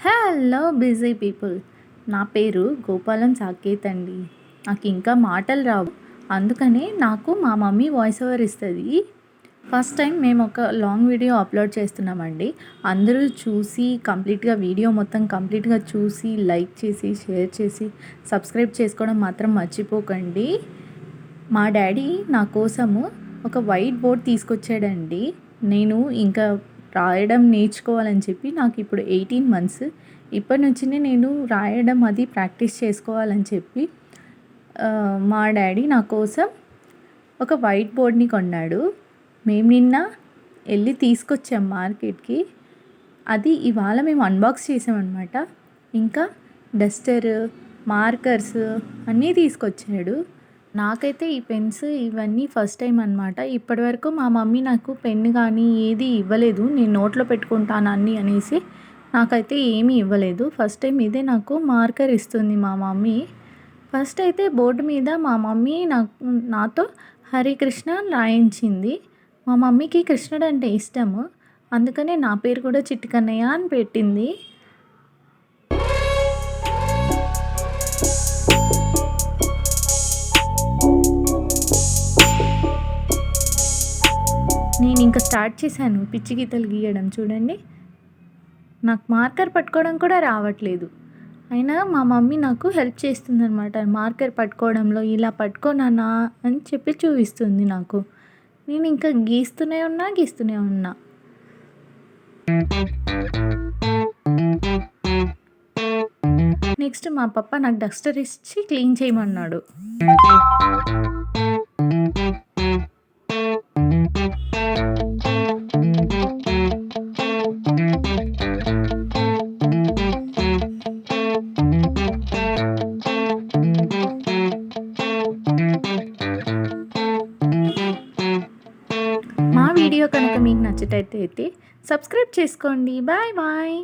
Hello busy people. నా పేరు గోపాలం సాకేత్ అండి. నాకు ఇంకా మాటలు రావు, అందుకనే నాకు మా మమ్మీ వాయిస్ ఓవర్ ఇస్తుంది. ఫస్ట్ టైం మేము ఒక లాంగ్ వీడియో అప్లోడ్ చేస్తున్నామండి. అందరూ చూసి కంప్లీట్గా వీడియో మొత్తం కంప్లీట్గా చూసి లైక్ చేసి షేర్ చేసి సబ్స్క్రైబ్ చేసుకోవడం మాత్రం మర్చిపోకండి. మా డాడీ నా కోసము ఒక వైట్ బోర్డ్ తీసుకొచ్చాడండి. నేను ఇంకా రాయడం నేర్చుకోవాలని చెప్పి, నాకు ఇప్పుడు 18 మంత్స్. ఇప్పటి నుంచినే నేను రాయడం అది ప్రాక్టీస్ చేసుకోవాలని చెప్పి మా డాడీ నా కోసం ఒక వైట్ బోర్డ్ని కొన్నాడు. మేము నిన్న వెళ్ళి తీసుకొచ్చాం మార్కెట్కి. అది ఇవాళ మేము అన్బాక్స్ చేసామన్నమాట. ఇంకా డస్టర్, మార్కర్స్ అన్నీ తీసుకొచ్చాడు. నాకైతే ఈ పెన్స్ ఇవన్నీ ఫస్ట్ టైం అనమాట. ఇప్పటివరకు మా మమ్మీ నాకు పెన్ను కానీ ఏది ఇవ్వలేదు. నేను నోట్లో పెట్టుకుంటాను అన్నీ అనేసి నాకైతే ఏమీ ఇవ్వలేదు. ఫస్ట్ టైం ఇదే నాకు మార్కర్ ఇస్తుంది మా మమ్మీ. ఫస్ట్ అయితే బోర్డు మీద మా మమ్మీ నాతో హరే కృష్ణ రాయించింది. మా మమ్మీకి కృష్ణుడు అంటే ఇష్టము, అందుకనే నా పేరు కూడా చిట్టి కన్నయ్య అని పెట్టింది. నేను ఇంకా స్టార్ట్ చేశాను పిచ్చి గీతలు గీయడం. చూడండి, నాకు మార్కర్ పట్టుకోవడం కూడా రావట్లేదు, అయినా మా మమ్మీ నాకు హెల్ప్ చేస్తుందన్నమాట. మార్కర్ పట్టుకోవడంలో ఇలా పట్టుకోనానా అని చెప్పి చూపిస్తుంది నాకు. నేను ఇంకా గీస్తూనే ఉన్నా. నెక్స్ట్ మా పప్ప నాకు డస్టర్ ఇచ్చి క్లీన్ చేయమన్నాడు. మా వీడియో కనుక మీకు నచ్చినట్టయితే సబ్స్క్రైబ్ చేసుకోండి. Bye bye.